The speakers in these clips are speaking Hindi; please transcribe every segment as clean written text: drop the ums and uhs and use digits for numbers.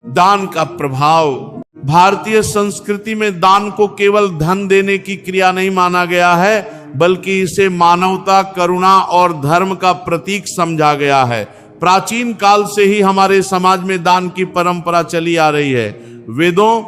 दान का प्रभाव। भारतीय संस्कृति में दान को केवल धन देने की क्रिया नहीं माना गया है, बल्कि इसे मानवता, करुणा और धर्म का प्रतीक समझा गया है। प्राचीन काल से ही हमारे समाज में दान की परंपरा चली आ रही है। वेदों,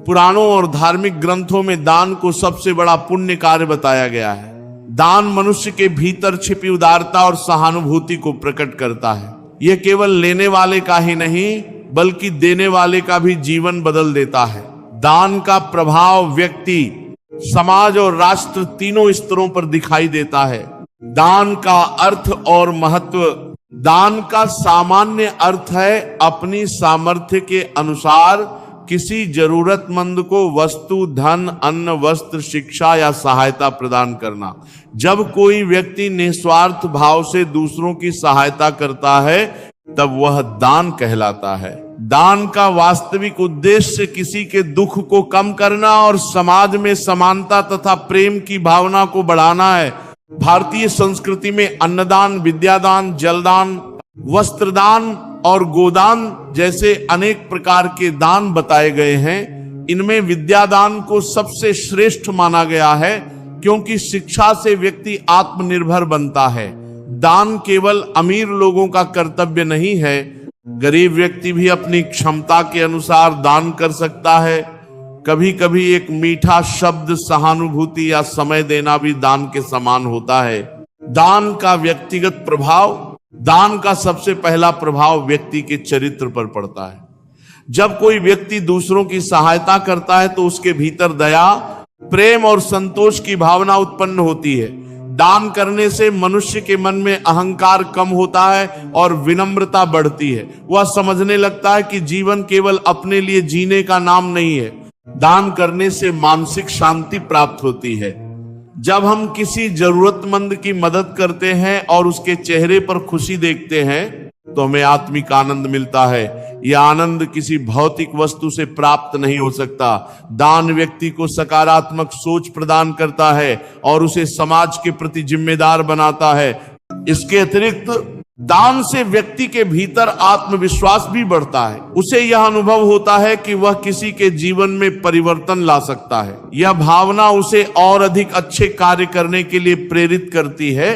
पुराणों और धार्मिक ग्रंथों में दान को सबसे बड़ा पुण्य कार्य बताया गया है। दान मनुष्य के भीतर छिपी उदारता और सहानुभूति को प्रकट करता है। यह केवल लेने वाले का ही नहीं, बल्कि देने वाले का भी जीवन बदल देता है। दान का प्रभाव व्यक्ति, समाज और राष्ट्र तीनों स्तरों पर दिखाई देता है। दान का अर्थ और महत्व। दान का सामान्य अर्थ है अपनी सामर्थ्य के अनुसार किसी जरूरतमंद को वस्तु, धन, अन्न, वस्त्र, शिक्षा या सहायता प्रदान करना। जब कोई व्यक्ति निस्वार्थ भाव से दूसरों की सहायता करता है, तब वह दान कहलाता है। दान का वास्तविक उद्देश्य किसी के दुख को कम करना और समाज में समानता तथा प्रेम की भावना को बढ़ाना है। भारतीय संस्कृति में अन्नदान, विद्यादान, जलदान, वस्त्रदान और गोदान जैसे अनेक प्रकार के दान बताए गए हैं। इनमें विद्यादान को सबसे श्रेष्ठ माना गया है, क्योंकि शिक्षा से व्यक्ति आत्मनिर्भर बनता है। दान केवल अमीर लोगों का कर्तव्य नहीं है, गरीब व्यक्ति भी अपनी क्षमता के अनुसार दान कर सकता है। कभी कभी एक मीठा शब्द, सहानुभूति या समय देना भी दान के समान होता है। दान का व्यक्तिगत प्रभाव। दान का सबसे पहला प्रभाव व्यक्ति के चरित्र पर पड़ता है। जब कोई व्यक्ति दूसरों की सहायता करता है तो उसके भीतर दया, प्रेम और संतोष की भावना उत्पन्न होती है। दान करने से मनुष्य के मन में अहंकार कम होता है और विनम्रता बढ़ती है। वह समझने लगता है कि जीवन केवल अपने लिए जीने का नाम नहीं है। दान करने से मानसिक शांति प्राप्त होती है। जब हम किसी जरूरतमंद की मदद करते हैं और उसके चेहरे पर खुशी देखते हैं, तो हमें आत्मिक आनंद मिलता है। यह आनंद किसी भौतिक वस्तु से प्राप्त नहीं हो सकता। दान व्यक्ति को सकारात्मक सोच प्रदान करता है और उसे समाज के प्रति जिम्मेदार बनाता है। इसके अतिरिक्त दान से व्यक्ति के भीतर आत्मविश्वास भी बढ़ता है। उसे यह अनुभव होता है कि वह किसी के जीवन में परिवर्तन ला सकता है। यह भावना उसे और अधिक अच्छे कार्य करने के लिए प्रेरित करती है।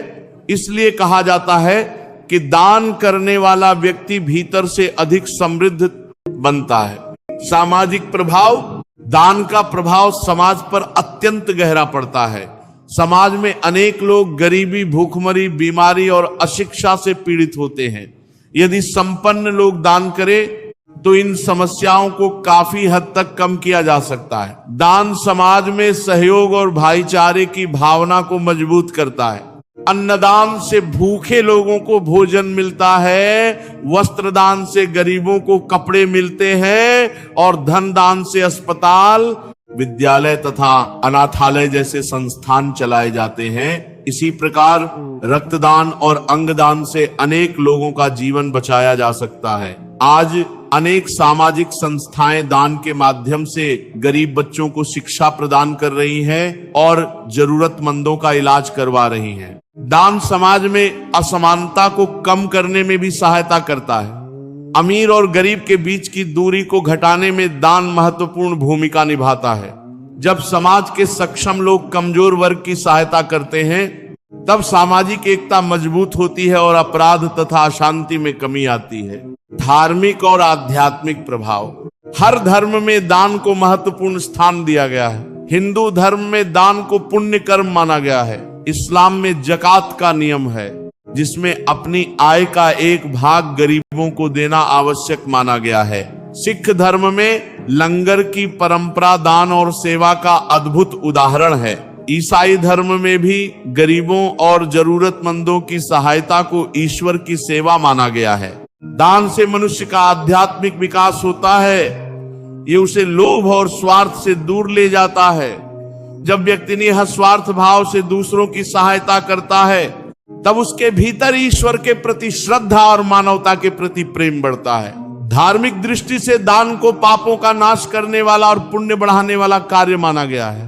इसलिए कहा जाता है कि दान करने वाला व्यक्ति भीतर से अधिक समृद्ध बनता है। सामाजिक प्रभाव। दान का प्रभाव समाज पर अत्यंत गहरा पड़ता है। समाज में अनेक लोग गरीबी, भूखमरी, बीमारी और अशिक्षा से पीड़ित होते हैं। यदि संपन्न लोग दान करें तो इन समस्याओं को काफी हद तक कम किया जा सकता है। दान समाज में सहयोग और भाईचारे की भावना को मजबूत करता है। अन्नदान से भूखे लोगों को भोजन मिलता है, वस्त्रदान से गरीबों को कपड़े मिलते हैं और धन दान से अस्पताल, विद्यालय तथा अनाथालय जैसे संस्थान चलाए जाते हैं। इसी प्रकार रक्तदान और अंगदान से अनेक लोगों का जीवन बचाया जा सकता है। आज अनेक सामाजिक संस्थाएं दान के माध्यम से गरीब बच्चों को शिक्षा प्रदान कर रही हैं और जरूरतमंदों का इलाज करवा रही हैं। दान समाज में असमानता को कम करने में भी सहायता करता है। अमीर और गरीब के बीच की दूरी को घटाने में दान महत्वपूर्ण भूमिका निभाता है। जब समाज के सक्षम लोग कमजोर वर्ग की सहायता करते हैं, तब सामाजिक एकता मजबूत होती है और अपराध तथा अशांति में कमी आती है। धार्मिक और आध्यात्मिक प्रभाव। हर धर्म में दान को महत्वपूर्ण स्थान दिया गया है। हिंदू धर्म में दान को पुण्य कर्म माना गया है। इस्लाम में ज़कात का नियम है, जिसमें अपनी आय का एक भाग गरीबों को देना आवश्यक माना गया है। सिख धर्म में लंगर की परंपरा दान और सेवा का अद्भुत उदाहरण है। ईसाई धर्म में भी गरीबों और जरूरतमंदों की सहायता को ईश्वर की सेवा माना गया है। दान से मनुष्य का आध्यात्मिक विकास होता है। ये उसे लोभ और स्वार्थ से दूर ले जाता है। जब व्यक्ति निस्वार्थ भाव से दूसरों की सहायता करता है, तब उसके भीतर ईश्वर के प्रति श्रद्धा और मानवता के प्रति प्रेम बढ़ता है। धार्मिक दृष्टि से दान को पापों का नाश करने वाला और पुण्य बढ़ाने वाला कार्य माना गया है।